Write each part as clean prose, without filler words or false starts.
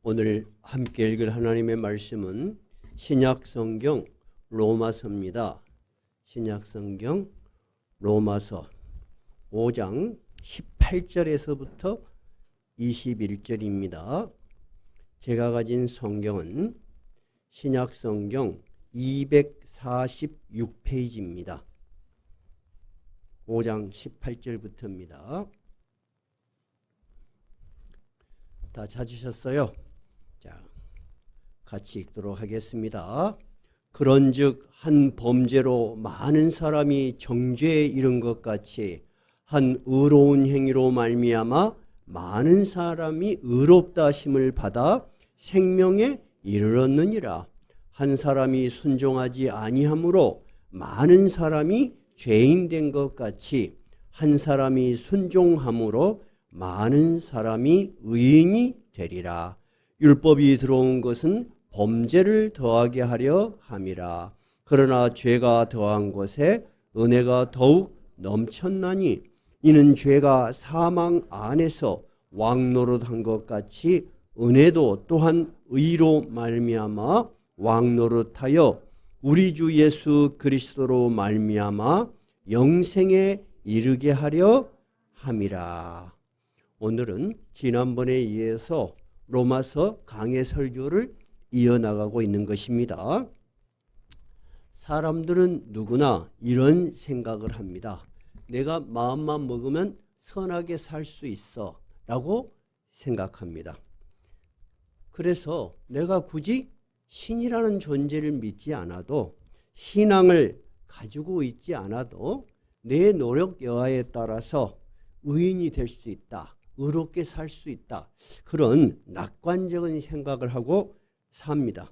오늘 함께 읽을 하나님의 말씀은 신약성경 로마서입니다. 신약성경 로마서 5장 18절에서부터 21절입니다. 제가 가진 성경은 신약성경 246페이지입니다. 5장 18절부터입니다. 다 찾으셨어요? 자, 같이 읽도록 하겠습니다. 그런즉 한 범죄로 많은 사람이 정죄에 이른 것 같이 한 의로운 행위로 말미암아 많은 사람이 의롭다 하심을 받아 생명에 이르렀느니라. 한 사람이 순종하지 아니함으로 많은 사람이 죄인 된 것 같이 한 사람이 순종함으로 많은 사람이 의인이 되리라. 율법이 들어온 것은 범죄를 더하게 하려 함이라. 그러나 죄가 더한 것에 은혜가 더욱 넘쳤나니 이는 죄가 사망 안에서 왕노릇한 것 같이 은혜도 또한 의로 말미암아 왕노릇하여 우리 주 예수 그리스도로 말미암아 영생에 이르게 하려 함이라. 오늘은 지난번에 이어서 로마서 강해 설교를 이어나가고 있는 것입니다. 사람들은 누구나 이런 생각을 합니다. 내가 마음만 먹으면 선하게 살 수 있어 라고 생각합니다. 그래서 내가 굳이 신이라는 존재를 믿지 않아도, 신앙을 가지고 있지 않아도 내 노력 여하에 따라서 의인이 될 수 있다, 의롭게 살 수 있다, 그런 낙관적인 생각을 하고 삽니다.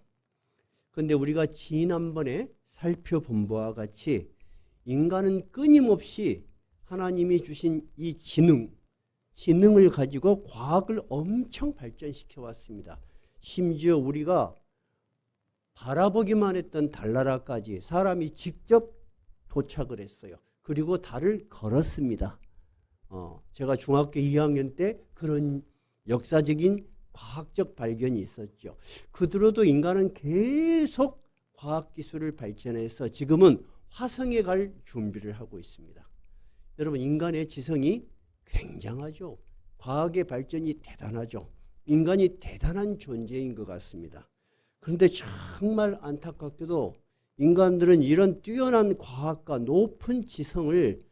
그런데 우리가 지난번에 살펴본 바와 같이 인간은 끊임없이 하나님이 주신 이 지능을 가지고 과학을 엄청 발전시켜 왔습니다. 심지어 우리가 바라보기만 했던 달나라까지 사람이 직접 도착을 했어요. 그리고 달을 걸었습니다. 제가 중학교 2학년 때 그런 역사적인 과학적 발견이 있었죠. 그들도 인간은 계속 과학기술을 발전해서 지금은 화성에 갈 준비를 하고 있습니다. 여러분, 인간의 지성이 굉장하죠. 과학의 발전이 대단하죠. 인간이 대단한 존재인 것 같습니다. 그런데 정말 안타깝게도 인간들은 이런 뛰어난 과학과 높은 지성을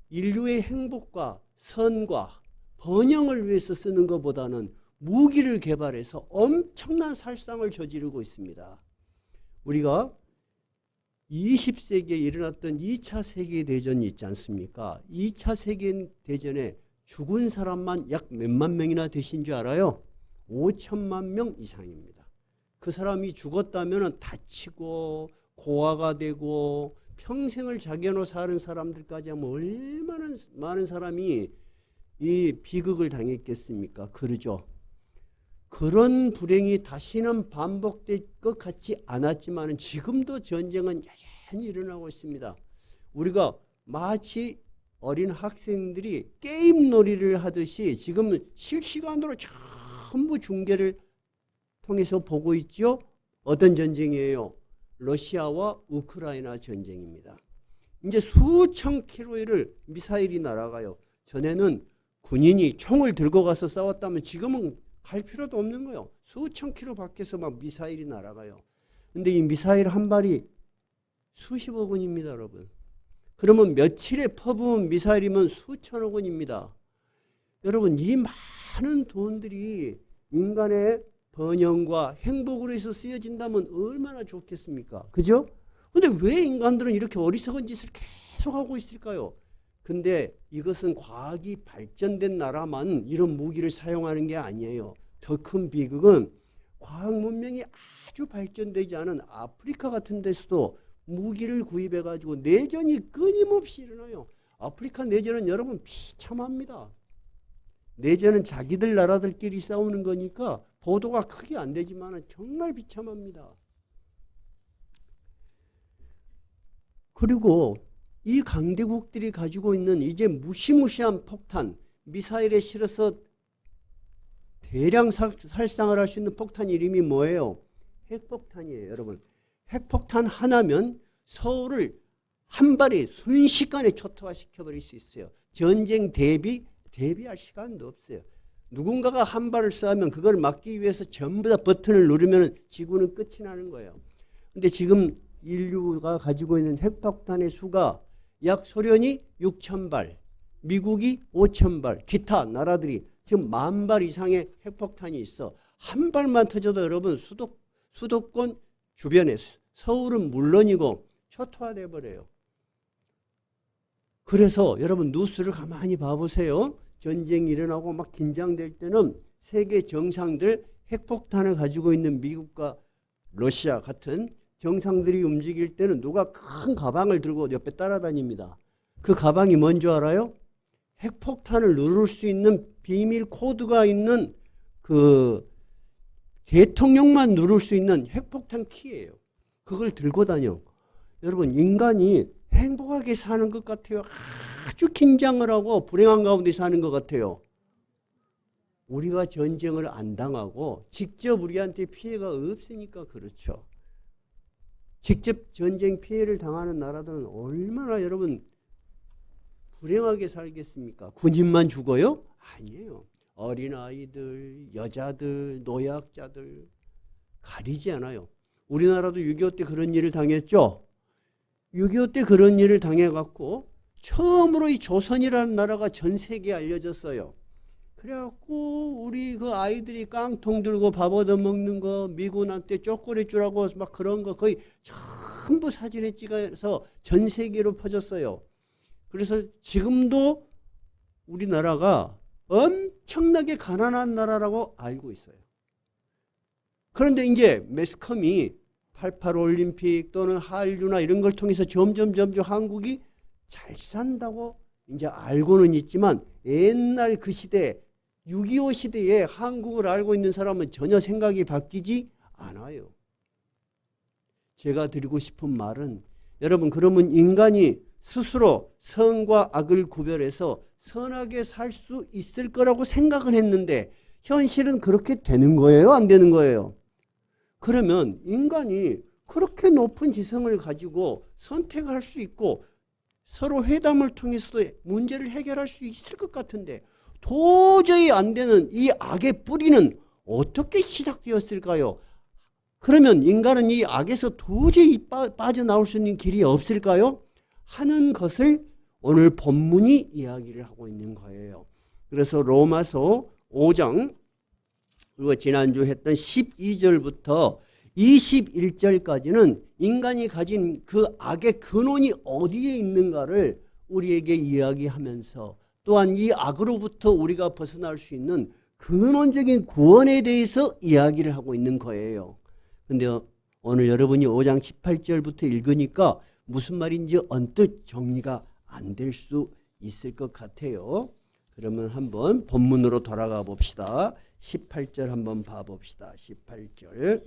인류의 행복과 선과 번영을 위해서 쓰는 것보다는 무기를 개발해서 엄청난 살상을 저지르고 있습니다. 우리가 20세기에 일어났던 2차 세계대전이 있지 않습니까? 2차 세계대전에 죽은 사람만 약 몇만 명이나 되신 줄 알아요? 5천만 명 이상입니다. 그 사람이 죽었다면 다치고 고아가 되고 평생을 자기로 사는 사람들까지 하면 얼마나 많은 사람이 이 비극을 당했겠습니까? 그러죠. 그런 불행이 다시는 반복될 것 같지 않았지만 지금도 전쟁은 여전히 일어나고 있습니다. 우리가 마치 어린 학생들이 게임 놀이를 하듯이 지금 실시간으로 전부 중계를 통해서 보고 있죠. 어떤 전쟁이에요? 러시아와 우크라이나 전쟁입니다. 이제 수천 킬로를 미사일이 날아가요. 전에는 군인이 총을 들고 가서 싸웠다면 지금은 갈 필요도 없는 거예요. 수천 킬로 밖에서 막 미사일이 날아가요. 근데 이 미사일 한 발이 수십억 원입니다, 여러분. 그러면 며칠에 퍼부은 미사일이면 수천억 원입니다. 여러분, 이 많은 돈들이 인간의 번영과 행복으로 해서 쓰여진다면 얼마나 좋겠습니까? 그죠? 근데 왜 인간들은 이렇게 어리석은 짓을 계속하고 있을까요? 근데 이것은 과학이 발전된 나라만 이런 무기를 사용하는 게 아니에요. 더 큰 비극은 과학 문명이 아주 발전되지 않은 아프리카 같은 데서도 무기를 구입해가지고 내전이 끊임없이 일어나요. 아프리카 내전은 여러분 비참합니다. 내전은 자기들 나라들끼리 싸우는 거니까 보도가 크게 안 되지만 정말 비참합니다. 그리고 이 강대국들이 가지고 있는 이제 무시무시한 폭탄, 미사일에 실어서 대량 살상을 할 수 있는 폭탄 이름이 뭐예요? 핵폭탄이에요. 여러분, 핵폭탄 하나면 서울을 한 발에 순식간에 초토화시켜버릴 수 있어요. 전쟁 대비할 시간도 없어요. 누군가가 한 발을 쏘면 그걸 막기 위해서 전부 다 버튼을 누르면 지구는 끝이 나는 거예요. 근데 지금 인류가 가지고 있는 핵폭탄의 수가 약 소련이 6,000발, 미국이 5,000발, 기타 나라들이 지금 10,000발 이상의 핵폭탄이 있어. 한 발만 터져도 여러분 수도권 주변에 서울은 물론이고 초토화돼 버려요. 그래서 여러분 뉴스를 가만히 봐보세요. 전쟁이 일어나고 막 긴장될 때는 세계 정상들, 핵폭탄을 가지고 있는 미국과 러시아 같은 정상들이 움직일 때는 누가 큰 가방을 들고 옆에 따라다닙니다. 그 가방이 뭔지 알아요? 핵폭탄을 누를 수 있는 비밀 코드가 있는 그 대통령만 누를 수 있는 핵폭탄 키예요. 그걸 들고 다녀. 여러분, 인간이 행복하게 사는 것 같아요? 아주 긴장을 하고 불행한 가운데 사는 것 같아요? 우리가 전쟁을 안 당하고 직접 우리한테 피해가 없으니까 그렇죠. 직접 전쟁 피해를 당하는 나라들은 얼마나 여러분 불행하게 살겠습니까? 군인만 죽어요? 아니에요. 어린아이들, 여자들, 노약자들 가리지 않아요. 우리나라도 6.25 때 그런 일을 당했죠. 6.25 때 그런 일을 당해갖고 처음으로 이 조선이라는 나라가 전 세계에 알려졌어요. 그래갖고 우리 그 아이들이 깡통 들고 밥 얻어먹는 거, 미군한테 쪼꼬리 주라고 막 그런 거 거의 전부 사진에 찍어서 전 세계로 퍼졌어요. 그래서 지금도 우리나라가 엄청나게 가난한 나라라고 알고 있어요. 그런데 이제 매스컴이 88 올림픽 또는 한류나 이런 걸 통해서 점점 한국이 잘 산다고 이제 알고는 있지만 옛날 그 시대 6.25 시대에 한국을 알고 있는 사람은 전혀 생각이 바뀌지 않아요. 제가 드리고 싶은 말은 여러분, 그러면 인간이 스스로 선과 악을 구별해서 선하게 살 수 있을 거라고 생각은 했는데 현실은 그렇게 되는 거예요? 안 되는 거예요? 그러면 인간이 그렇게 높은 지성을 가지고 선택할 수 있고 서로 회담을 통해서도 문제를 해결할 수 있을 것 같은데 도저히 안 되는 이 악의 뿌리는 어떻게 시작되었을까요? 그러면 인간은 이 악에서 도저히 빠져나올 수 있는 길이 없을까요? 하는 것을 오늘 본문이 이야기를 하고 있는 거예요. 그래서 로마서 5장 그리고 지난주 했던 12절부터 21절까지는 인간이 가진 그 악의 근원이 어디에 있는가를 우리에게 이야기하면서 또한 이 악으로부터 우리가 벗어날 수 있는 근원적인 구원에 대해서 이야기를 하고 있는 거예요. 근데 오늘 여러분이 5장 18절부터 읽으니까 무슨 말인지 언뜻 정리가 안 될 수 있을 것 같아요. 그러면 한번 본문으로 돌아가 봅시다. 18절 한번 봐봅시다. 18절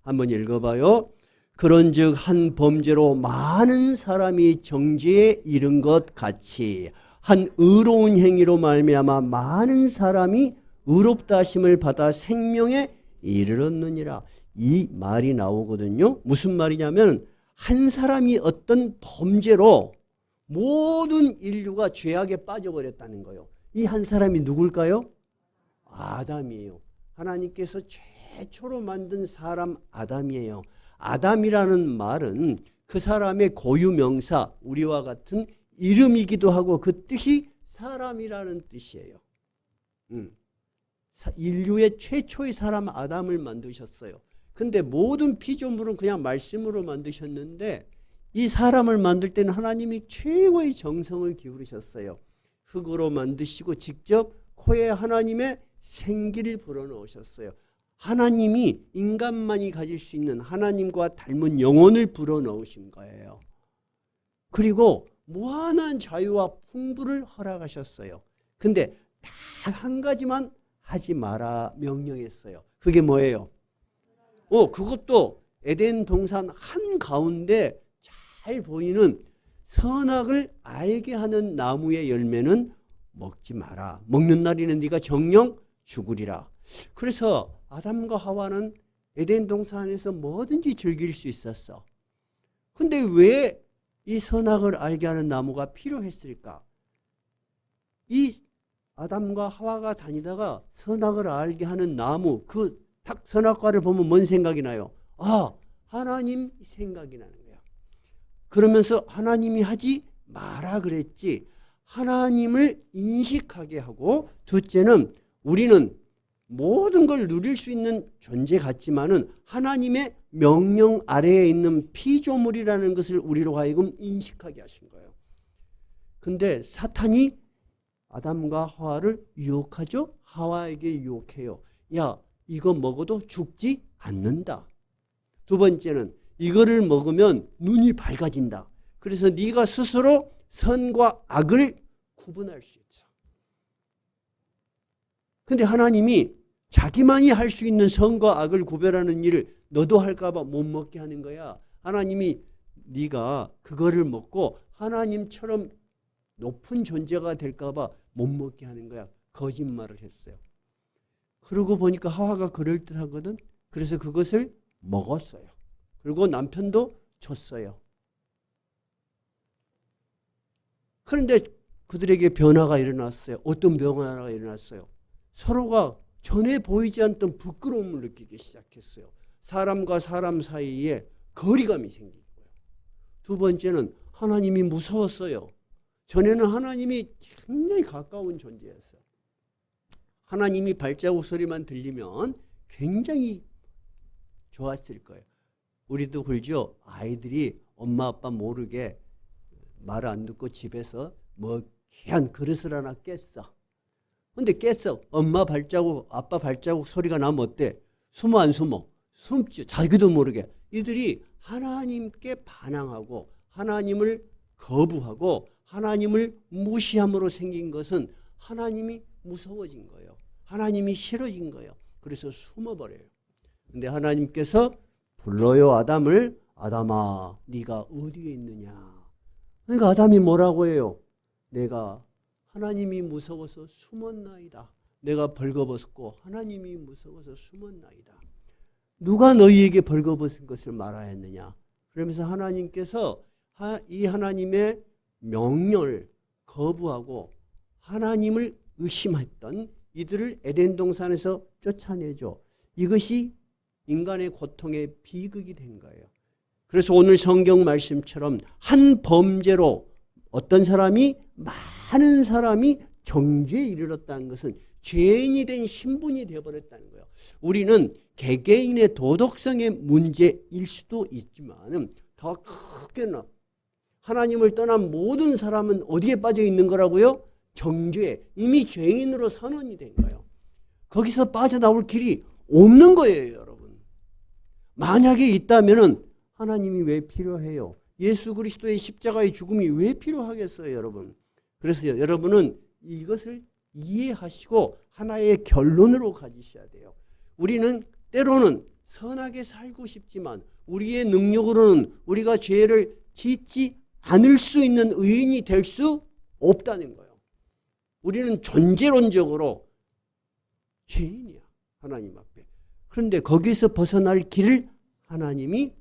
한번 읽어봐요. 그런즉 한 범죄로 많은 사람이 정죄에 이른 것 같이 한 의로운 행위로 말미암아 많은 사람이 의롭다 하심을 받아 생명에 이르렀느니라. 이 말이 나오거든요. 무슨 말이냐면 한 사람이 어떤 범죄로 모든 인류가 죄악에 빠져버렸다는 거예요. 이 한 사람이 누굴까요? 아담이에요. 하나님께서 최초로 만든 사람 아담이에요. 아담이라는 말은 그 사람의 고유명사, 우리와 같은 이름이기도 하고 그 뜻이 사람이라는 뜻이에요. 인류의 최초의 사람 아담을 만드셨어요. 근데 모든 피조물은 그냥 말씀으로 만드셨는데 이 사람을 만들 때는 하나님이 최고의 정성을 기울이셨어요. 흙으로 만드시고 직접 코에 하나님의 생기를 불어넣으셨어요. 하나님이 인간만이 가질 수 있는 하나님과 닮은 영혼을 불어넣으신 거예요. 그리고 무한한 자유와 풍부를 허락하셨어요. 근데 딱 한 가지만 하지 마라 명령했어요. 그게 뭐예요? 그것도 에덴 동산 한가운데 잘 보이는 선악을 알게 하는 나무의 열매는 먹지 마라. 먹는 날에는 네가 정령 죽으리라. 그래서 아담과 하와는 에덴 동산에서 뭐든지 즐길 수 있었어. 근데 왜 이 선악을 알게 하는 나무가 필요했을까? 이 아담과 하와가 다니다가 선악을 알게 하는 나무, 그 선악과를 보면 뭔 생각이 나요? 아, 하나님 생각이 나는 거야. 그러면서 하나님이 하지 마라 그랬지. 하나님을 인식하게 하고, 둘째는 우리는 모든 걸 누릴 수 있는 존재 같지만은 하나님의 명령 아래에 있는 피조물이라는 것을 우리로 하여금 인식하게 하신 거예요. 근데 사탄이 아담과 하와를 유혹하죠. 하와에게 유혹해요. 야, 이거 먹어도 죽지 않는다. 두 번째는 이거를 먹으면 눈이 밝아진다. 그래서 네가 스스로 선과 악을 구분할 수 있어. 근데 하나님이 자기만이 할 수 있는 선과 악을 구별하는 일을 너도 할까 봐 못 먹게 하는 거야. 하나님이 네가 그거를 먹고 하나님처럼 높은 존재가 될까 봐 못 먹게 하는 거야. 거짓말을 했어요. 그러고 보니까 하와가 그럴듯하거든. 그래서 그것을 먹었어요. 그리고 남편도 줬어요. 그런데 그들에게 변화가 일어났어요. 어떤 변화가 일어났어요? 서로가 전에 보이지 않던 부끄러움을 느끼기 시작했어요. 사람과 사람 사이에 거리감이 생긴 거예요. 두 번째는 하나님이 무서웠어요. 전에는 하나님이 굉장히 가까운 존재였어요. 하나님이 발자국 소리만 들리면 굉장히 좋았을 거예요. 우리도 그러죠. 아이들이 엄마 아빠 모르게 말 안 듣고 집에서 뭐 귀한 그릇을 하나 깼어. 근데 깼어. 엄마 발자국, 아빠 발자국 소리가 나면 어때? 숨어 안 숨어? 숨지. 자기도 모르게. 이들이 하나님께 반항하고 하나님을 거부하고 하나님을 무시함으로 생긴 것은 하나님이 무서워진 거예요. 하나님이 싫어진 거예요. 그래서 숨어버려요. 근데 하나님께서 불러요 아담을. 아담아, 네가 어디에 있느냐? 그러니까 아담이 뭐라고 해요? 내가 하나님이 무서워서 숨었나이다. 내가 벌거벗고 하나님이 무서워서 숨었나이다. 누가 너희에게 벌거벗은 것을 말하였느냐? 그러면서 하나님께서 이 하나님의 명령을 거부하고 하나님을 의심했던 이들을 에덴 동산에서 쫓아내죠. 이것이 인간의 고통의 비극이 된 거예요. 그래서 오늘 성경 말씀처럼 한 범죄로 어떤 사람이 많은 사람이 정죄에 이르렀다는 것은 죄인이 된 신분이 되어버렸다는 거예요. 우리는 개개인의 도덕성의 문제일 수도 있지만 더 크게는 하나님을 떠난 모든 사람은 어디에 빠져 있는 거라고요? 정죄에. 이미 죄인으로 선언이 된 거예요. 거기서 빠져나올 길이 없는 거예요, 여러분. 만약에 있다면 하나님이 왜 필요해요? 예수 그리스도의 십자가의 죽음이 왜 필요하겠어요, 여러분? 그래서 여러분은 이것을 이해하시고 하나의 결론으로 가지셔야 돼요. 우리는 때로는 선하게 살고 싶지만 우리의 능력으로는 우리가 죄를 짓지 않을 수 있는 의인이 될 수 없다는 거예요. 우리는 존재론적으로 죄인이야, 하나님 앞에. 그런데 거기서 벗어날 길을 하나님이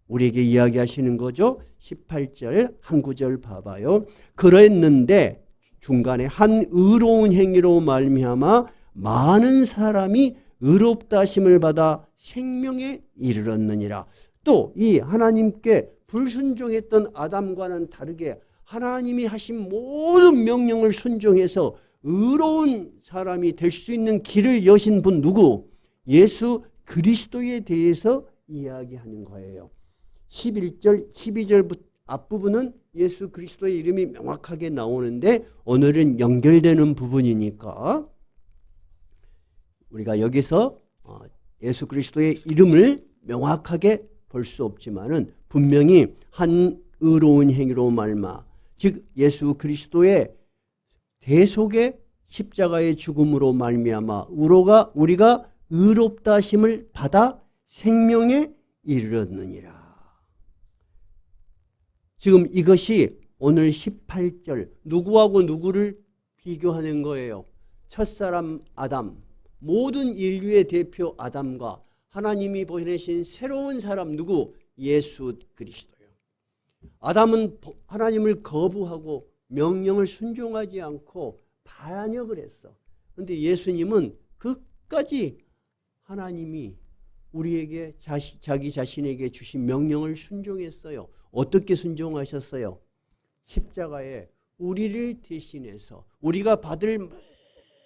우리에게 이야기하시는 거죠. 18절 한 구절 봐봐요. 그랬는데 중간에 한 의로운 행위로 말미암아 많은 사람이 의롭다 하심을 받아 생명에 이르렀느니라. 또 이 하나님께 불순종했던 아담과는 다르게 하나님이 하신 모든 명령을 순종해서 의로운 사람이 될 수 있는 길을 여신 분 누구? 예수 그리스도에 대해서 이야기하는 거예요. 11절, 12절 앞부분은 예수 그리스도의 이름이 명확하게 나오는데 오늘은 연결되는 부분이니까 우리가 여기서 예수 그리스도의 이름을 명확하게 볼 수 없지만은 분명히 한 의로운 행위로 말마, 즉 예수 그리스도의 대속의 십자가의 죽음으로 말미암아 우리가 의롭다 하심을 받아 생명에 이르렀느니라. 지금 이것이 오늘 18절 누구하고 누구를 비교하는 거예요? 첫사람 아담, 모든 인류의 대표 아담과 하나님이 보내신 새로운 사람 누구? 예수 그리스도요. 아담은 하나님을 거부하고 명령을 순종하지 않고 반역을 했어. 그런데 예수님은 끝까지 하나님이 우리에게 자기 자신에게 주신 명령을 순종했어요. 어떻게 순종하셨어요? 십자가에 우리를 대신해서 우리가 받을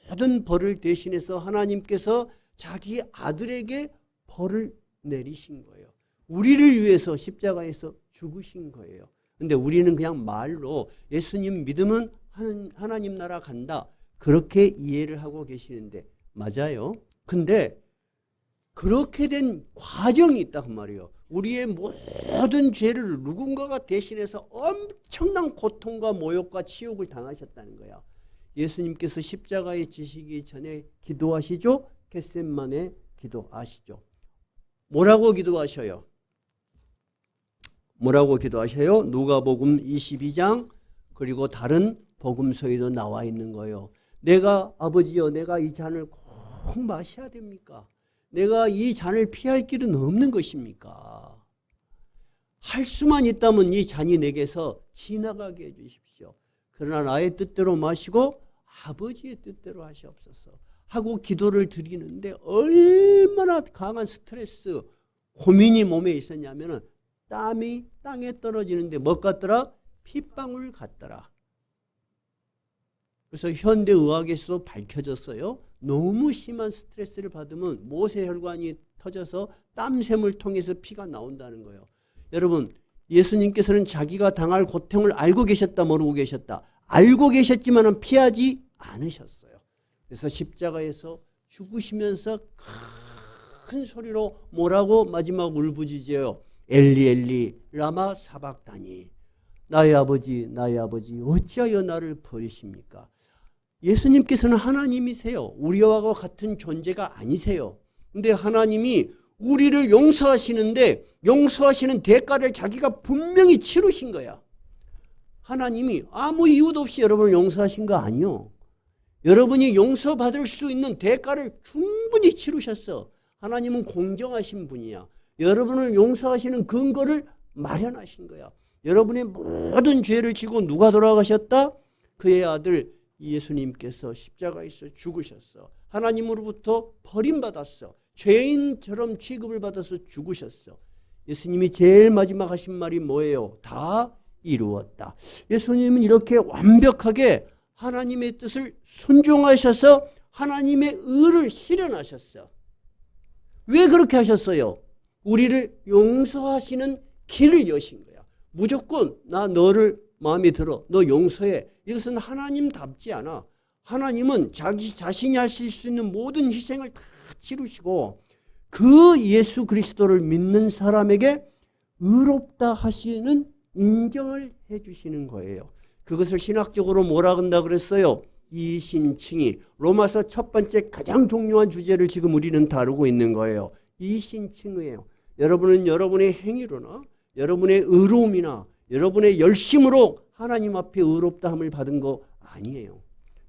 모든 벌을 대신해서 하나님께서 자기 아들에게 벌을 내리신 거예요. 우리를 위해서 십자가에서 죽으신 거예요. 근데 우리는 그냥 말로 예수님 믿으면 하나님 나라 간다. 그렇게 이해를 하고 계시는데 맞아요. 근데 그렇게 된 과정이 있단 말이에요. 우리의 모든 죄를 누군가가 대신해서 엄청난 고통과 모욕과 치욕을 당하셨다는 거야. 예수님께서 십자가에 지시기 전에 기도하시죠? 겟셋마네 기도 아시죠? 뭐라고 기도하셔요? 뭐라고 기도하셔요? 누가복음 22장 그리고 다른 복음서에도 나와 있는 거예요. 내가 아버지여 내가 이 잔을 꼭 마셔야 됩니까? 내가 이 잔을 피할 길은 없는 것입니까? 할 수만 있다면 이 잔이 내게서 지나가게 해주십시오. 그러나 나의 뜻대로 마시고 아버지의 뜻대로 하시옵소서 하고 기도를 드리는데 얼마나 강한 스트레스, 고민이 몸에 있었냐면 땀이 땅에 떨어지는데 뭐 같더라? 핏방울 같더라. 그래서 현대의학에서도 밝혀졌어요. 너무 심한 스트레스를 받으면 모세혈관이 터져서 땀샘을 통해서 피가 나온다는 거예요. 여러분, 예수님께서는 자기가 당할 고통을 알고 계셨다, 모르고 계셨다? 알고 계셨지만 피하지 않으셨어요. 그래서 십자가에서 죽으시면서 큰 소리로 뭐라고 마지막 울부짖어요? 엘리 엘리 라마 사박다니. 나의 아버지 어찌하여 나를 버리십니까? 예수님께서는 하나님이세요. 우리와 같은 존재가 아니세요. 근데 하나님이 우리를 용서하시는데 용서하시는 대가를 자기가 분명히 치르신 거야. 하나님이 아무 이유도 없이 여러분을 용서하신 거 아니요. 여러분이 용서받을 수 있는 대가를 충분히 치르셨어. 하나님은 공정하신 분이야. 여러분을 용서하시는 근거를 마련하신 거야. 여러분의 모든 죄를 지고 누가 돌아가셨다? 그의 아들 예수님께서 십자가에서 죽으셨어. 하나님으로부터 버림받았어. 죄인처럼 취급을 받아서 죽으셨어. 예수님이 제일 마지막 하신 말이 뭐예요? 다 이루었다. 예수님은 이렇게 완벽하게 하나님의 뜻을 순종하셔서 하나님의 의를 실현하셨어. 왜 그렇게 하셨어요? 우리를 용서하시는 길을 여신 거야. 무조건 나 너를 마음에 들어. 너 용서해. 이것은 하나님답지 않아. 하나님은 자기 자신이 하실 수 있는 모든 희생을 다 치르시고 그 예수 그리스도를 믿는 사람에게 의롭다 하시는 인정을 해 주시는 거예요. 그것을 신학적으로 뭐라 한다 그랬어요? 이신칭의. 로마서 첫 번째 가장 중요한 주제를 지금 우리는 다루고 있는 거예요. 이신칭의예요. 여러분은 여러분의 행위로나 여러분의 의로움이나 여러분의 열심으로 하나님 앞에 의롭다함을 받은 거 아니에요.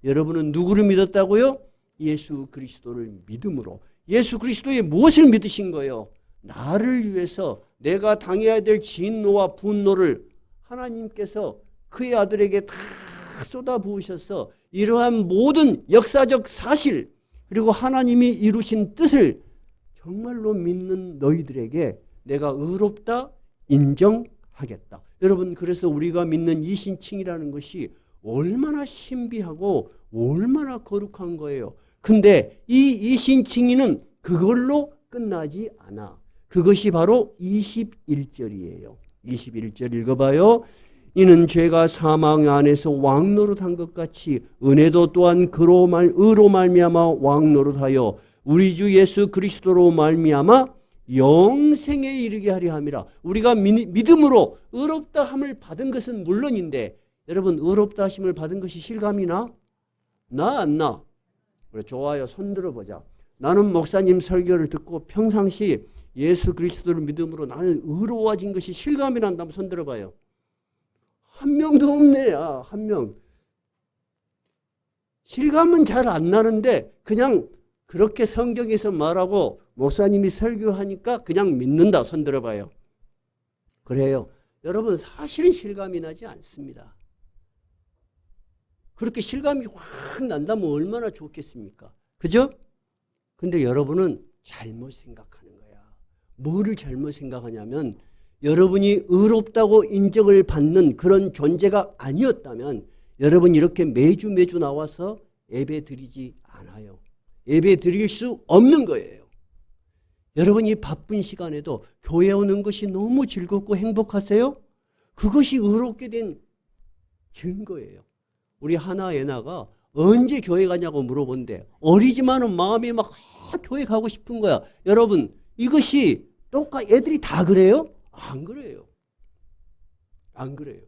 여러분은 누구를 믿었다고요? 예수 그리스도를 믿음으로. 예수 그리스도의 무엇을 믿으신 거예요? 나를 위해서 내가 당해야 될 진노와 분노를 하나님께서 그의 아들에게 다 쏟아부으셔서 이러한 모든 역사적 사실 그리고 하나님이 이루신 뜻을 정말로 믿는 너희들에게 내가 의롭다 인정하겠다. 여러분, 그래서 우리가 믿는 이신칭이라는 것이 얼마나 신비하고 얼마나 거룩한 거예요. 근데 이 이신칭의는 그걸로 끝나지 않아. 그것이 바로 21절이에요. 21절 읽어봐요. 이는 죄가 사망 안에서 왕노릇한 것 같이 은혜도 또한 의로 말미암아 왕노릇하여 우리 주 예수 그리스도로 말미암아 영생에 이르게 하려 함이라. 우리가 믿음으로 의롭다 함을 받은 것은 물론인데 여러분, 의롭다 하심을 받은 것이 실감이 나? 나 안 나? 그래, 좋아요. 손 들어보자. 나는 목사님 설교를 듣고 평상시 예수 그리스도를 믿음으로 나는 의로워진 것이 실감이 난다면 손 들어봐요. 한 명도 없네. 한 명. 실감은 잘 안 나는데 그냥 그렇게 성경에서 말하고 목사님이 설교하니까 그냥 믿는다. 손 들어봐요. 그래요. 여러분 사실은 실감이 나지 않습니다. 그렇게 실감이 확 난다면 얼마나 좋겠습니까? 그죠? 근데 여러분은 잘못 생각하는 거야. 뭐를 잘못 생각하냐면 여러분이 의롭다고 인정을 받는 그런 존재가 아니었다면 여러분이 이렇게 매주 나와서 예배 드리지 않아요. 예배 드릴 수 없는 거예요. 여러분이 바쁜 시간에도 교회 오는 것이 너무 즐겁고 행복하세요? 그것이 의롭게 된 증거예요. 우리 하나 애나가 언제 교회 가냐고 물어본대. 어리지만은 마음이 막 교회 가고 싶은 거야. 여러분 이것이 애들이 다 그래요? 안 그래요. 안 그래요.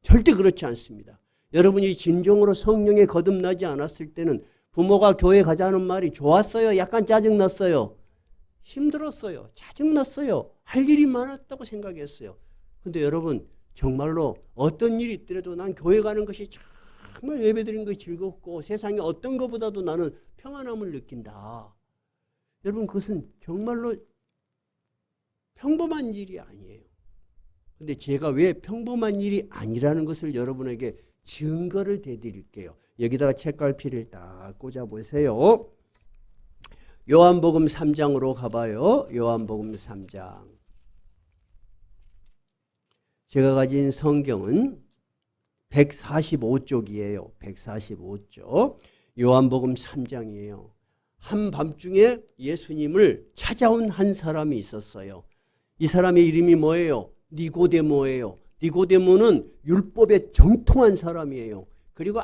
절대 그렇지 않습니다. 여러분이 진정으로 성령에 거듭나지 않았을 때는 부모가 교회 가자는 말이 좋았어요? 약간 짜증났어요? 힘들었어요? 짜증났어요? 할 일이 많았다고 생각했어요. 근데 여러분 정말로 어떤 일이 있더라도 난 교회 가는 것이 정말 예배드리는 것이 즐겁고 세상에 어떤 것보다도 나는 평안함을 느낀다. 여러분 그것은 정말로 평범한 일이 아니에요. 근데 제가 왜 평범한 일이 아니라는 것을 여러분에게 증거를 대드릴게요. 여기다가 책갈피를 딱 꽂아보세요. 요한복음 3장으로 가봐요. 요한복음 3장. 제가 가진 성경은 145쪽이에요. 145쪽. 요한복음 3장이에요. 한밤중에 예수님을 찾아온 한 사람이 있었어요. 이 사람의 이름이 뭐예요? 니고데모예요. 니고데모는 율법에 정통한 사람이에요. 그리고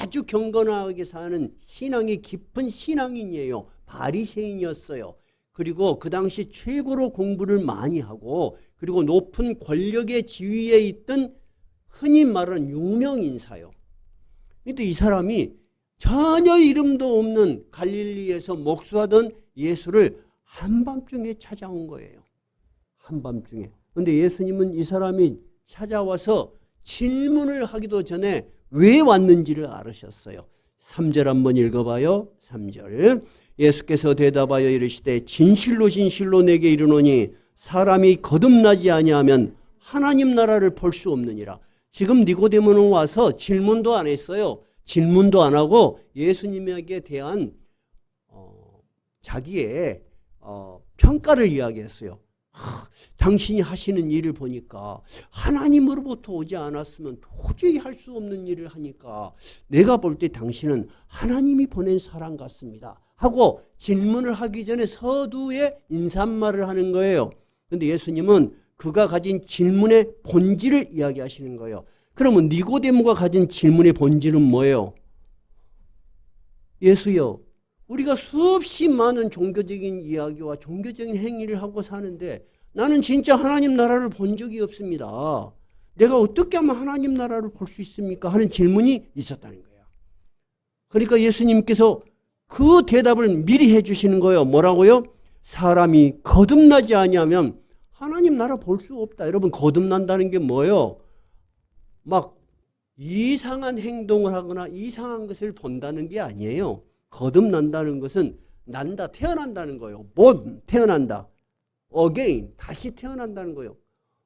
아주 경건하게 사는 신앙이 깊은 신앙인이에요. 바리새인이었어요. 그리고 그 당시 최고로 공부를 많이 하고 그리고 높은 권력의 지위에 있던 흔히 말하는 유명인사요. 근데 이 사람이 전혀 이름도 없는 갈릴리에서 목수하던 예수를 한밤중에 찾아온 거예요. 한밤중에. 근데 예수님은 이 사람이 찾아와서 질문을 하기도 전에 왜 왔는지를 알으셨어요. 3절 한번 읽어봐요. 3절. 예수께서 대답하여 이르시되 진실로 진실로 내게 이르노니 사람이 거듭나지 아니하면 하나님 나라를 볼 수 없느니라. 지금 니고데모는 와서 질문도 안 했어요. 질문도 안 하고 예수님에게 대한 자기의 평가를 이야기했어요. 당신이 하시는 일을 보니까 하나님으로부터 오지 않았으면 도저히 할 수 없는 일을 하니까 내가 볼 때 당신은 하나님이 보낸 사람 같습니다. 하고 질문을 하기 전에 서두에 인사말을 하는 거예요. 그런데 예수님은 그가 가진 질문의 본질을 이야기하시는 거예요. 그러면 니고데모가 가진 질문의 본질은 뭐예요? 예수여, 우리가 수없이 많은 종교적인 이야기와 종교적인 행위를 하고 사는데 나는 진짜 하나님 나라를 본 적이 없습니다. 내가 어떻게 하면 하나님 나라를 볼 수 있습니까? 하는 질문이 있었다는 거예요. 그러니까 예수님께서 그 대답을 미리 해주시는 거예요. 뭐라고요? 사람이 거듭나지 아니하면 하나님 나라 볼 수 없다. 여러분 거듭난다는 게 뭐예요? 막 이상한 행동을 하거나 이상한 것을 본다는 게 아니에요. 거듭난다는 것은 난다, 태어난다는 거예요. born, 태어난다. again, 다시 태어난다는 거예요.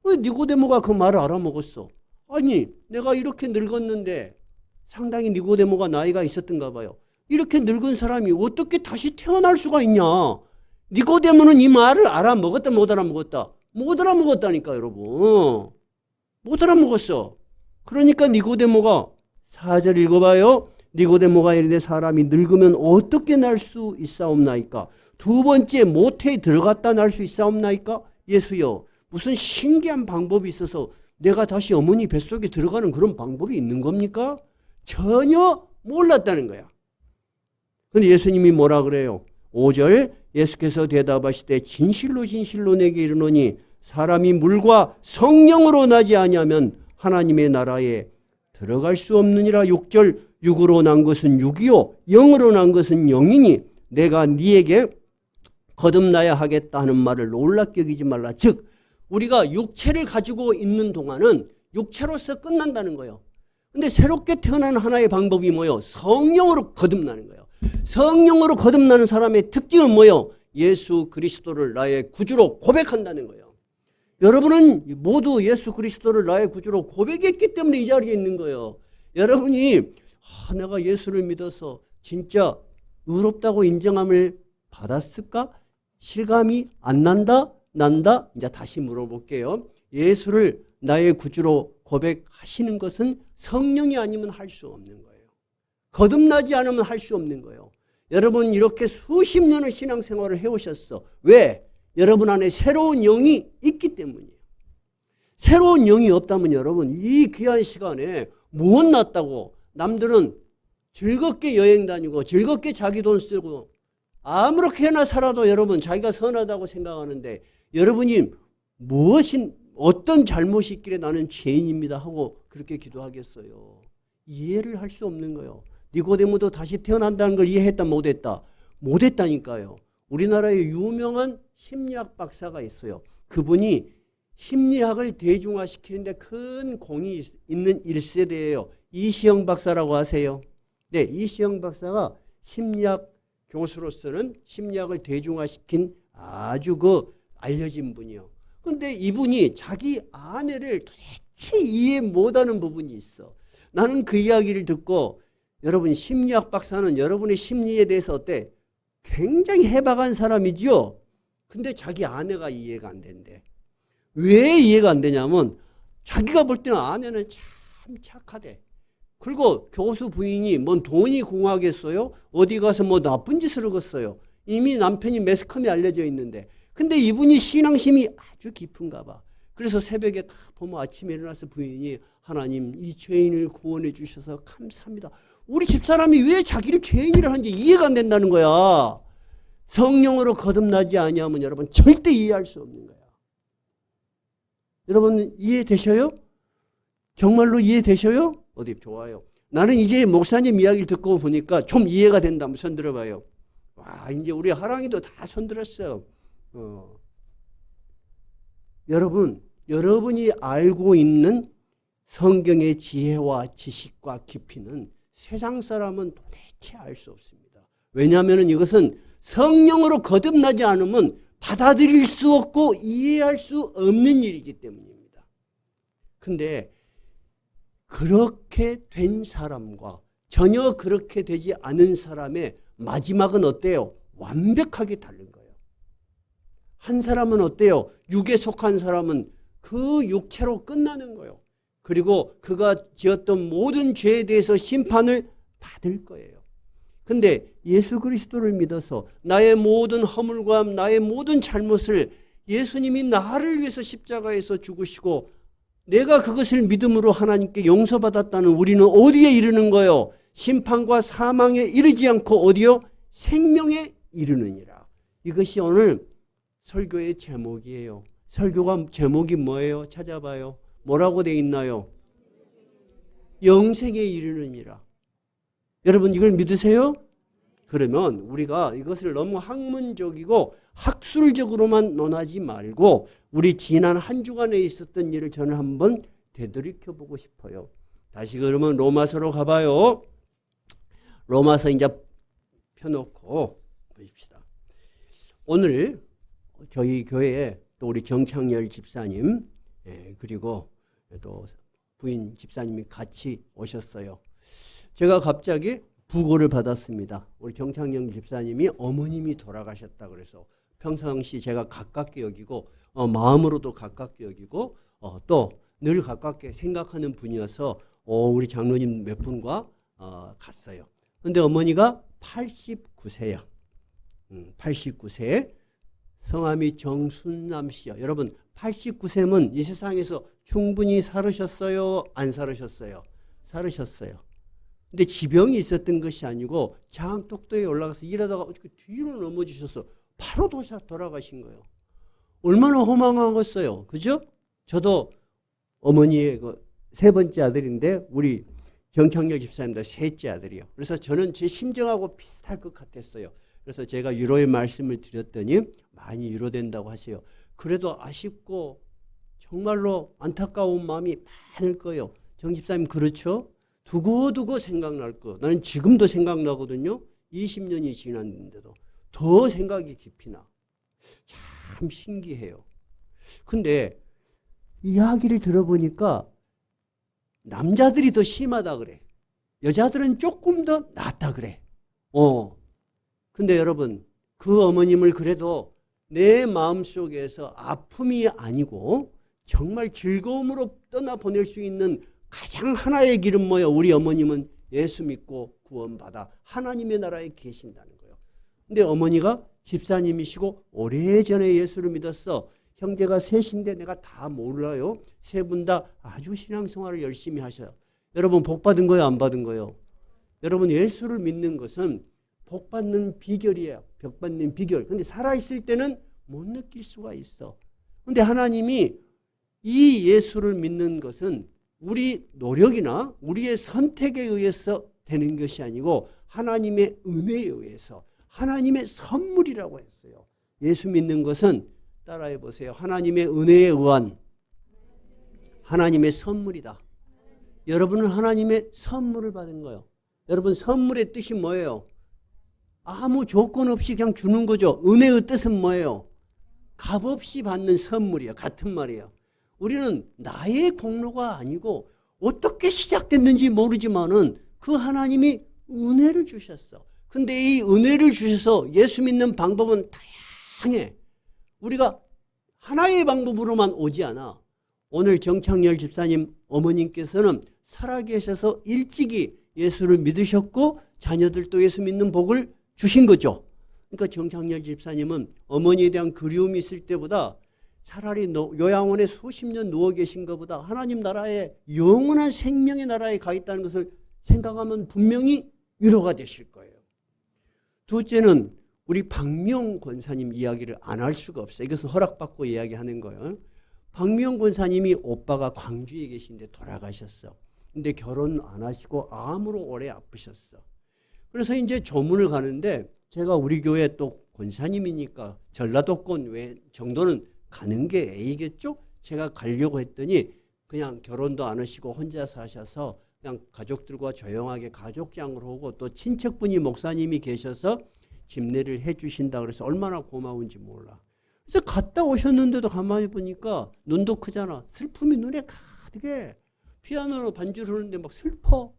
왜 니고데모가 그 말을 알아먹었어? 아니, 내가 이렇게 늙었는데 상당히 니고데모가 나이가 있었던가 봐요. 이렇게 늙은 사람이 어떻게 다시 태어날 수가 있냐? 니고데모는 이 말을 알아먹었다, 못 알아먹었다? 못 알아먹었다니까, 여러분. 못 알아먹었어. 그러니까 니고데모가 4절 읽어봐요. 니고데모가 이르되 사람이 늙으면 어떻게 날 수 있사옵나이까? 두 번째 모태에 들어갔다 날 수 있사옵나이까? 예수여, 무슨 신기한 방법이 있어서 내가 다시 어머니 뱃속에 들어가는 그런 방법이 있는 겁니까? 전혀 몰랐다는 거야. 근데 예수님이 뭐라 그래요? 5절 예수께서 대답하시되 진실로 진실로 내게 이르노니 사람이 물과 성령으로 나지 아니하면 하나님의 나라에 들어갈 수 없느니라. 6절 육으로 난 것은 육이요 영으로 난 것은 영이니 내가 네에게 거듭나야 하겠다 하는 말을 놀랍게 여기지 말라. 즉 우리가 육체를 가지고 있는 동안은 육체로서 끝난다는 거예요. 근데 새롭게 태어나는 하나의 방법이 뭐예요? 성령으로 거듭나는 거예요. 성령으로 거듭나는 사람의 특징은 뭐예요? 예수 그리스도를 나의 구주로 고백한다는 거예요. 여러분은 모두 예수 그리스도를 나의 구주로 고백했기 때문에 이 자리에 있는 거예요. 여러분이 내가 예수를 믿어서 진짜 의롭다고 인정함을 받았을까? 실감이 안 난다? 난다? 이제 다시 물어볼게요. 예수를 나의 구주로 고백하시는 것은 성령이 아니면 할 수 없는 거예요. 거듭나지 않으면 할 수 없는 거예요. 여러분 이렇게 수십 년의 신앙생활을 해오셨어. 왜? 여러분 안에 새로운 영이 있기 때문이에요. 새로운 영이 없다면 여러분 이 귀한 시간에 무엇 났다고 남들은 즐겁게 여행 다니고 즐겁게 자기 돈 쓰고 아무렇게나 살아도 여러분 자기가 선하다고 생각하는데 여러분이 어떤 잘못이 있길래 나는 죄인입니다 하고 그렇게 기도하겠어요. 이해를 할 수 없는 거예요. 니고데모도 다시 태어난다는 걸 이해했다 못했다? 못했다니까요. 우리나라에 유명한 심리학 박사가 있어요. 그분이 심리학을 대중화시키는데 큰 공이 있는 1세대예요. 이시영 박사라고 아세요? 네, 이시영 박사가 심리학 교수로서는 심리학을 대중화시킨 아주 알려진 분이요. 그런데 이분이 자기 아내를 도대체 이해 못하는 부분이 있어. 나는 그 이야기를 듣고 여러분 심리학 박사는 여러분의 심리에 대해서 어때? 굉장히 해박한 사람이지요. 근데 자기 아내가 이해가 안 된대. 왜 이해가 안 되냐면 자기가 볼 때는 아내는 참 착하대. 그리고 교수 부인이 뭔 돈이 궁하겠어요? 어디 가서 뭐 나쁜 짓을 하겠어요? 이미 남편이 매스컴에 알려져 있는데. 근데 이분이 신앙심이 아주 깊은가 봐. 그래서 새벽에 다 보면 아침에 일어나서 부인이 하나님 이 죄인을 구원해 주셔서 감사합니다. 우리 집사람이 왜 자기를 죄인이라 하는지 이해가 안 된다는 거야. 성령으로 거듭나지 아니하면 여러분 절대 이해할 수 없는 거야. 여러분 이해되셔요? 정말로 이해되셔요? 어디 좋아요. 나는 이제 목사님 이야기를 듣고 보니까 좀 이해가 된다. 한번 손 들어봐요. 와 이제 우리 하랑이도 다 손 들었어요. 여러분이 알고 있는 성경의 지혜와 지식과 깊이는 세상 사람은 도대체 알 수 없습니다. 왜냐하면 이것은 성령으로 거듭나지 않으면 받아들일 수 없고 이해할 수 없는 일이기 때문입니다. 근데 그렇게 된 사람과 전혀 그렇게 되지 않은 사람의 마지막은 어때요? 완벽하게 다른 거예요. 한 사람은 어때요? 육에 속한 사람은 그 육체로 끝나는 거예요. 그리고 그가 지었던 모든 죄에 대해서 심판을 받을 거예요. 근데 예수 그리스도를 믿어서 나의 모든 허물과 나의 모든 잘못을 예수님이 나를 위해서 십자가에서 죽으시고 내가 그것을 믿음으로 하나님께 용서받았다는 우리는 어디에 이르는 거예요? 심판과 사망에 이르지 않고 어디요? 생명에 이르느니라. 이것이 오늘 설교의 제목이에요. 설교가 제목이 뭐예요? 찾아봐요. 뭐라고 돼 있나요? 영생에 이르느니라. 여러분 이걸 믿으세요? 그러면 우리가 이것을 너무 학문적이고 학술적으로만 논하지 말고 우리 지난 한 주간에 있었던 일을 저는 한번 되돌이켜 보고 싶어요. 다시 그러면 로마서로 가봐요. 로마서 이제 펴놓고 보십시다. 오늘 저희 교회에 또 우리 정창열 집사님 그리고 또 부인 집사님이 같이 오셨어요. 제가 갑자기 부고를 받았습니다. 우리 정창영 집사님이 어머님이 돌아가셨다 그래서 평상시 제가 가깝게 여기고 마음으로도 가깝게 여기고 또 늘 가깝게 생각하는 분이어서 우리 장로님 몇 분과 갔어요. 그런데 어머니가 89세야. 89세 성함이 정순남 씨요. 여러분 89세면 이 세상에서 충분히 살으셨어요? 안 살으셨어요? 살으셨어요. 근데 지병이 있었던 것이 아니고 장독도에 올라가서 일하다가 어떻게 뒤로 넘어지셔서 바로 돌아가신 거예요. 얼마나 허망하겠어요. 그죠? 저도 어머니의 세 번째 아들인데 우리 정창렬 집사님도 셋째 아들이요. 그래서 저는 제 심정하고 비슷할 것 같았어요. 그래서 제가 위로의 말씀을 드렸더니 많이 위로된다고 하세요. 그래도 아쉽고 정말로 안타까운 마음이 많을 거예요. 정 집사님 그렇죠? 두고두고 생각날 거. 나는 지금도 생각나거든요. 20년이 지났는데도 더 생각이 깊이 나. 참 신기해요. 근데 이야기를 들어보니까 남자들이 더 심하다 그래. 여자들은 조금 더 낫다 그래. 근데 여러분, 그 어머님을 그래도 내 마음속에서 아픔이 아니고 정말 즐거움으로 떠나보낼 수 있는 가장 하나의 길은 뭐예요? 우리 어머님은 예수 믿고 구원받아 하나님의 나라에 계신다는 거예요. 근데 어머니가 집사님이시고 오래전에 예수를 믿었어. 형제가 셋인데 내가 다 몰라요. 세 분 다 아주 신앙생활을 열심히 하셔요. 여러분 복 받은 거예요? 안 받은 거예요? 여러분 예수를 믿는 것은 복 받는 비결이에요. 복 받는 비결. 근데 살아있을 때는 못 느낄 수가 있어. 근데 하나님이 이 예수를 믿는 것은 우리 노력이나 우리의 선택에 의해서 되는 것이 아니고 하나님의 은혜에 의해서 하나님의 선물이라고 했어요. 예수 믿는 것은 따라해 보세요. 하나님의 은혜에 의한 하나님의 선물이다. 여러분은 하나님의 선물을 받은 거예요. 여러분 선물의 뜻이 뭐예요? 아무 조건 없이 그냥 주는 거죠. 은혜의 뜻은 뭐예요? 값없이 받는 선물이에요. 같은 말이에요. 우리는 나의 공로가 아니고 어떻게 시작됐는지 모르지만은 그 하나님이 은혜를 주셨어. 근데 이 은혜를 주셔서 예수 믿는 방법은 다양해. 우리가 하나의 방법으로만 오지 않아. 오늘 정창열 집사님 어머님께서는 살아계셔서 일찍이 예수를 믿으셨고 자녀들도 예수 믿는 복을 주신 거죠. 그러니까 정창열 집사님은 어머니에 대한 그리움이 있을 때보다 차라리 요양원에 수십 년 누워 계신 것보다 하나님 나라에 영원한 생명의 나라에 가 있다는 것을 생각하면 분명히 위로가 되실 거예요. 둘째는 우리 박미영 권사님 이야기를 안 할 수가 없어요. 이것은 허락받고 이야기하는 거예요. 박미영 권사님이 오빠가 광주에 계신데 돌아가셨어. 근데 결혼 안 하시고 암으로 오래 아프셨어. 그래서 이제 조문을 가는데 제가 우리 교회 또 권사님이니까 전라도권 외 정도는 가는 게 A겠죠? 제가 가려고 했더니 그냥 결혼도 안 하시고 혼자 사셔서 그냥 가족들과 조용하게 가족장으로 오고 또 친척분이 목사님이 계셔서 집례를 해 주신다 그래서 얼마나 고마운지 몰라. 그래서 갔다 오셨는데도 가만히 보니까 눈도 크잖아. 슬픔이 눈에 가득해. 피아노로 반주를 하는데 막 슬퍼.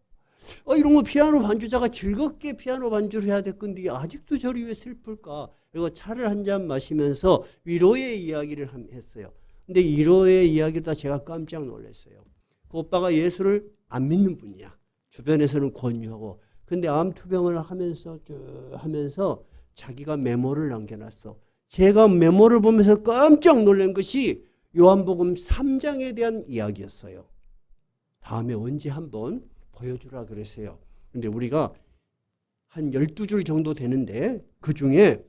이런 거 피아노 반주자가 즐겁게 피아노 반주를 해야 될 건데 아직도 저리 왜 슬플까? 그리고 차를 한 잔 마시면서 위로의 이야기를 했어요. 근데 위로의 이야기다 제가 깜짝 놀랐어요. 그 오빠가 예수를 안 믿는 분이야. 주변에서는 권유하고. 근데 암투병을 하면서 자기가 메모를 남겨놨어. 제가 메모를 보면서 깜짝 놀란 것이 요한복음 3장에 대한 이야기였어요. 다음에 언제 한번 보여주라 그랬어요. 근데 우리가 한 12줄 정도 되는데 그 중에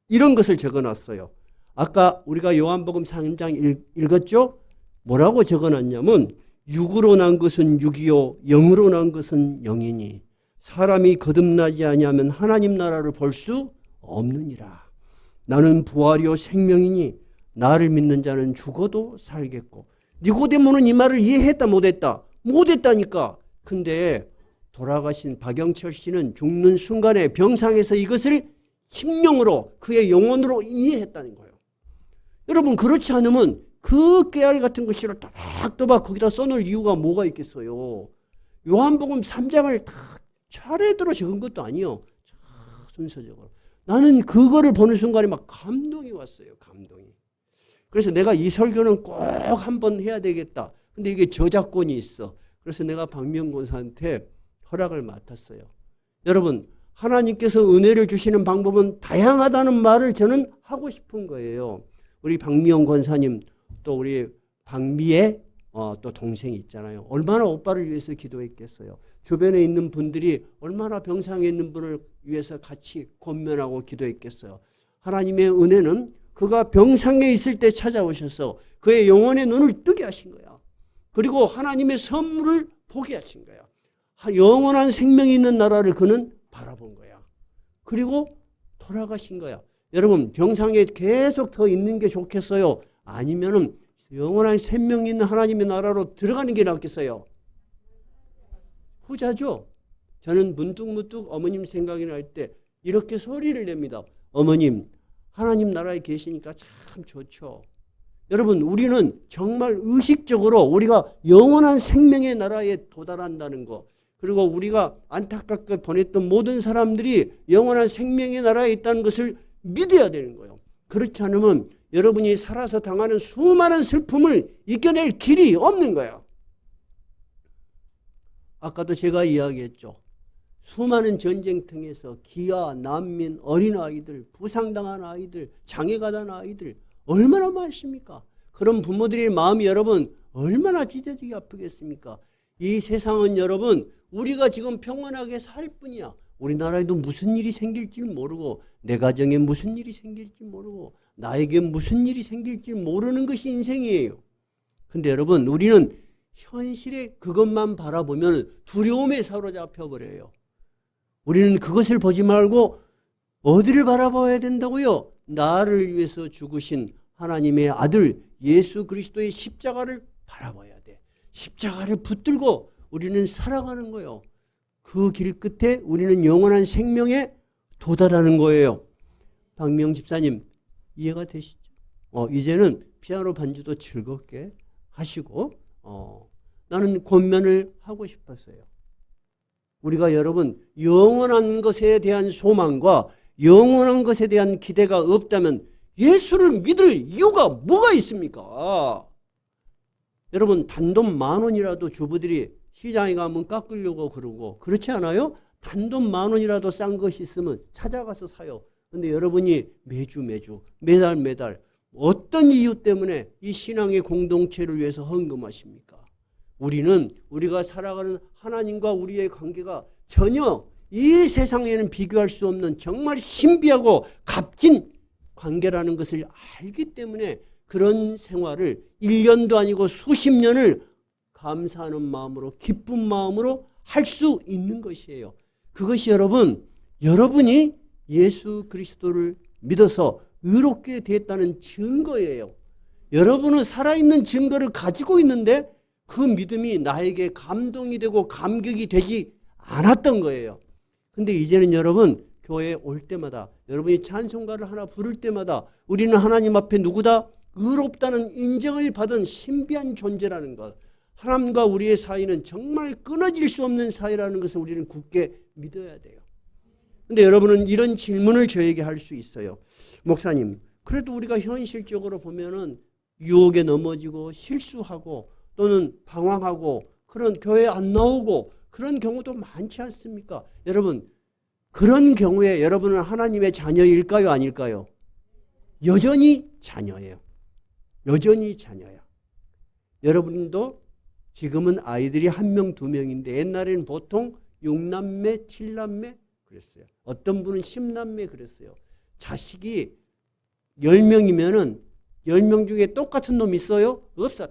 이런 것을 적어놨어요. 아까 우리가 요한복음 3장 읽었죠? 뭐라고 적어놨냐면 육으로 난 것은 육이요 영으로 난 것은 영이니 사람이 거듭나지 아니하면 하나님 나라를 볼 수 없느니라. 나는 부활이요 생명이니 나를 믿는 자는 죽어도 살겠고. 니고데모는 이 말을 이해했다 못했다? 못했다니까. 근데 돌아가신 박영철 씨는 죽는 순간에 병상에서 이것을 심령으로 그의 영혼으로 이해했다는 거예요. 여러분 그렇지 않으면 그 깨알 같은 것을 또박또박 거기다 써놓을 이유가 뭐가 있겠어요. 요한복음 3장을 다 차례대로 적은 것도 아니에요. 순서적으로. 나는 그거를 보는 순간에 막 감동이 왔어요. 감동이. 그래서 내가 이 설교는 꼭 한번 해야 되겠다. 근데 이게 저작권이 있어. 그래서 내가 박미영 권사한테 허락을 맡았어요. 여러분 하나님께서 은혜를 주시는 방법은 다양하다는 말을 저는 하고 싶은 거예요. 우리 박미영 권사님 또 우리 박미의 또 동생이 있잖아요. 얼마나 오빠를 위해서 기도했겠어요. 주변에 있는 분들이 얼마나 병상에 있는 분을 위해서 같이 권면하고 기도했겠어요. 하나님의 은혜는 그가 병상에 있을 때 찾아오셔서 그의 영혼의 눈을 뜨게 하신 거야. 그리고 하나님의 선물을 보게 하신 거야. 영원한 생명이 있는 나라를 그는 바라본 거야. 그리고 돌아가신 거야. 여러분 병상에 계속 더 있는 게 좋겠어요? 아니면은 영원한 생명이 있는 하나님의 나라로 들어가는 게 낫겠어요? 후자죠. 저는 문득문득 어머님 생각이 날 때 이렇게 소리를 냅니다. 어머님, 하나님 나라에 계시니까 참 좋죠. 여러분, 우리는 정말 의식적으로 우리가 영원한 생명의 나라에 도달한다는 거, 그리고 우리가 안타깝게 보냈던 모든 사람들이 영원한 생명의 나라에 있다는 것을 믿어야 되는 거예요. 그렇지 않으면 여러분이 살아서 당하는 수많은 슬픔을 이겨낼 길이 없는 거예요. 아까도 제가 이야기했죠. 수많은 전쟁통에서 기아, 난민, 어린아이들, 부상당한 아이들, 장애가 난 아이들 얼마나 많습니까? 그런 부모들의 마음이 여러분 얼마나 찢어지게 아프겠습니까? 이 세상은 여러분 우리가 지금 평안하게 살 뿐이야. 우리나라에도 무슨 일이 생길지 모르고 내 가정에 무슨 일이 생길지 모르고 나에게 무슨 일이 생길지 모르는 것이 인생이에요. 근데 여러분 우리는 현실에 그것만 바라보면 두려움에 사로잡혀 버려요. 우리는 그것을 보지 말고 어디를 바라봐야 된다고요? 나를 위해서 죽으신 하나님의 아들 예수 그리스도의 십자가를 바라봐야 돼. 십자가를 붙들고 우리는 살아가는 거예요. 그 길 끝에 우리는 영원한 생명에 도달하는 거예요. 박명 집사님 이해가 되시죠? 이제는 피아노 반주도 즐겁게 하시고 나는 권면을 하고 싶었어요. 우리가 여러분 영원한 것에 대한 소망과 영원한 것에 대한 기대가 없다면 예수를 믿을 이유가 뭐가 있습니까? 여러분 단돈 10,000원이라도 주부들이 시장에 가면 깎으려고 그러고 그렇지 않아요? 단돈 10,000원이라도 싼 것이 있으면 찾아가서 사요. 근데 여러분이 매주 매달 어떤 이유 때문에 이 신앙의 공동체를 위해서 헌금하십니까? 우리는 우리가 살아가는 하나님과 우리의 관계가 전혀 이 세상에는 비교할 수 없는 정말 신비하고 값진 관계라는 것을 알기 때문에 그런 생활을 1년도 아니고 수십 년을 감사하는 마음으로 기쁜 마음으로 할 수 있는 것이에요. 그것이 여러분이 예수 그리스도를 믿어서 의롭게 됐다는 증거예요. 여러분은 살아있는 증거를 가지고 있는데 그 믿음이 나에게 감동이 되고 감격이 되지 않았던 거예요. 근데 이제는 여러분 교회에 올 때마다 여러분이 찬송가를 하나 부를 때마다 우리는 하나님 앞에 누구다? 의롭다는 인정을 받은 신비한 존재라는 것. 하나님과 우리의 사이는 정말 끊어질 수 없는 사이라는 것을 우리는 굳게 믿어야 돼요. 근데 여러분은 이런 질문을 저에게 할 수 있어요. 목사님, 그래도 우리가 현실적으로 보면은 유혹에 넘어지고 실수하고 또는 방황하고 그런 교회에 안 나오고 그런 경우도 많지 않습니까? 여러분, 그런 경우에 여러분은 하나님의 자녀일까요? 아닐까요? 여전히 자녀예요. 여전히 자녀야. 여러분도 지금은 아이들이 1명, 2명인데 옛날에는 보통 6남매, 7남매 그랬어요. 어떤 분은 10남매 그랬어요. 자식이 10명이면은 10명 중에 똑같은 놈 있어요? 없어.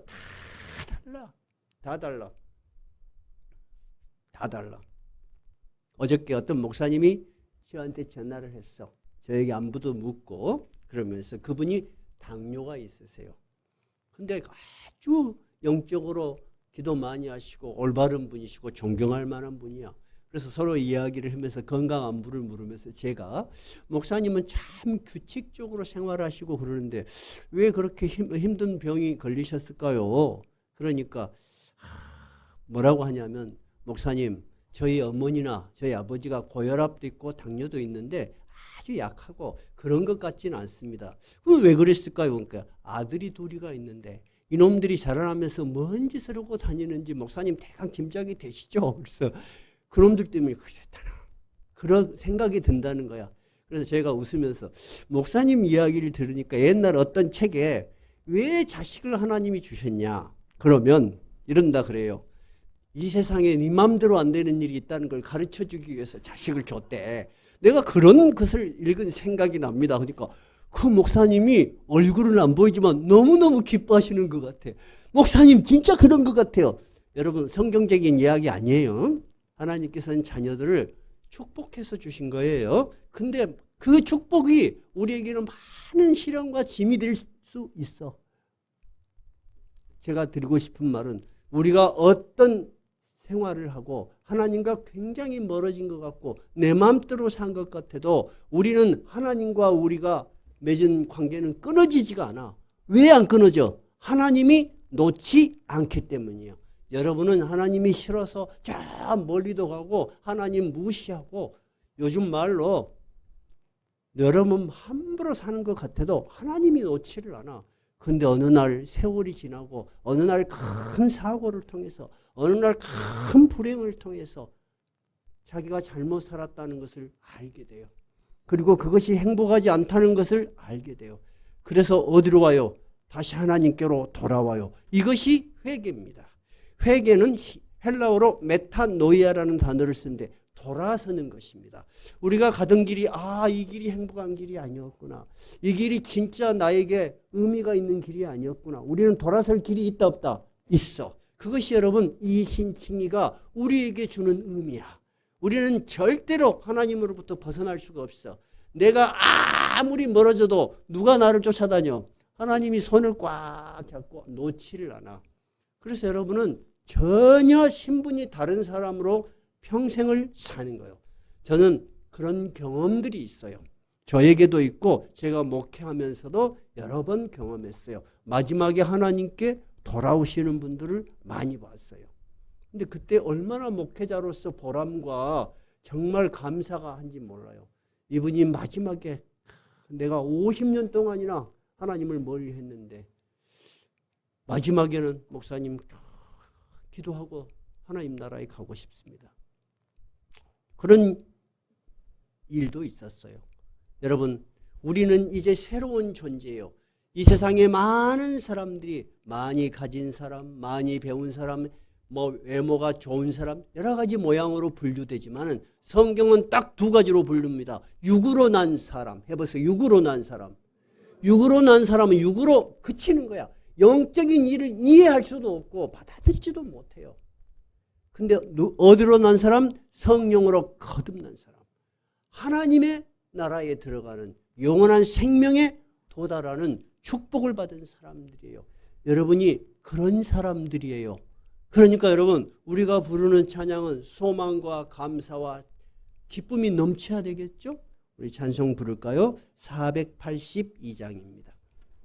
다 달라. 어저께 어떤 목사님이 저한테 전화를 했어. 저에게 안부도 묻고 그러면서 그분이 당뇨가 있으세요. 근데 아주 영적으로 기도 많이 하시고 올바른 분이시고 존경할 만한 분이야. 그래서 서로 이야기를 하면서 건강 안부를 물으면서 제가 목사님은 참 규칙적으로 생활하시고 그러는데 왜 그렇게 힘든 병이 걸리셨을까요? 그러니까 뭐라고 하냐면 목사님 저희 어머니나 저희 아버지가 고혈압도 있고 당뇨도 있는데 아주 약하고 그런 것 같지는 않습니다. 그럼 왜 그랬을까요? 그러니까 아들이 둘이가 있는데 이놈들이 자라나면서 뭔 짓을 하고 다니는지 목사님 대강 짐작이 되시죠? 그래서 그놈들 때문에 그랬다나 그런 생각이 든다는 거야. 그래서 제가 웃으면서 목사님 이야기를 들으니까 옛날 어떤 책에 왜 자식을 하나님이 주셨냐 그러면 이런다 그래요. 이 세상에 네 맘대로 안 되는 일이 있다는 걸 가르쳐주기 위해서 자식을 줬대. 내가 그런 것을 읽은 생각이 납니다. 그러니까 그 목사님이 얼굴은 안 보이지만 너무너무 기뻐하시는 것 같아. 목사님 진짜 그런 것 같아요. 여러분 성경적인 이야기 아니에요. 하나님께서는 자녀들을 축복해서 주신 거예요. 근데 그 축복이 우리에게는 많은 시련과 짐이 될 수 있어. 제가 드리고 싶은 말은 우리가 어떤 생활을 하고 하나님과 굉장히 멀어진 것 같고 내 마음대로 산 것 같아도 우리는 하나님과 우리가 맺은 관계는 끊어지지가 않아. 왜 안 끊어져? 하나님이 놓지 않기 때문이에요. 여러분은 하나님이 싫어서 저 멀리도 가고 하나님 무시하고 요즘 말로 여러분 함부로 사는 것 같아도 하나님이 놓지를 않아. 근데 어느 날 세월이 지나고 어느 날 큰 사고를 통해서 어느 날 큰 불행을 통해서 자기가 잘못 살았다는 것을 알게 돼요. 그리고 그것이 행복하지 않다는 것을 알게 돼요. 그래서 어디로 와요? 다시 하나님께로 돌아와요. 이것이 회개입니다. 회개는 헬라어로 메타노이아라는 단어를 쓰는데 돌아서는 것입니다. 우리가 가던 길이 이 길이 행복한 길이 아니었구나. 이 길이 진짜 나에게 의미가 있는 길이 아니었구나. 우리는 돌아설 길이 있다 없다? 있어. 그것이 여러분 이 신칭의가 우리에게 주는 의미야. 우리는 절대로 하나님으로부터 벗어날 수가 없어. 내가 아무리 멀어져도 누가 나를 쫓아다녀? 하나님이 손을 꽉 잡고 놓지를 않아. 그래서 여러분은 전혀 신분이 다른 사람으로 평생을 사는 거예요. 저는 그런 경험들이 있어요. 저에게도 있고 제가 목회하면서도 여러 번 경험했어요. 마지막에 하나님께 돌아오시는 분들을 많이 봤어요. 근데 그때 얼마나 목회자로서 보람과 정말 감사가 한지 몰라요. 이분이 마지막에 내가 50년 동안이나 하나님을 멀리 했는데 마지막에는 목사님 기도하고 하나님 나라에 가고 싶습니다. 그런 일도 있었어요. 여러분, 우리는 이제 새로운 존재예요. 이 세상에 많은 사람들이 많이 가진 사람, 많이 배운 사람, 외모가 좋은 사람 여러 가지 모양으로 분류되지만 성경은 딱 두 가지로 부릅니다. 육으로 난 사람. 해보세요. 육으로 난 사람. 육으로 난 사람은 육으로 그치는 거야. 영적인 일을 이해할 수도 없고 받아들이지도 못해요. 근데 어디로 난 사람? 성령으로 거듭난 사람. 하나님의 나라에 들어가는 영원한 생명에 도달하는 축복을 받은 사람들이에요. 여러분이 그런 사람들이에요. 그러니까 여러분 우리가 부르는 찬양은 소망과 감사와 기쁨이 넘쳐야 되겠죠? 우리 찬송 부를까요? 482장입니다.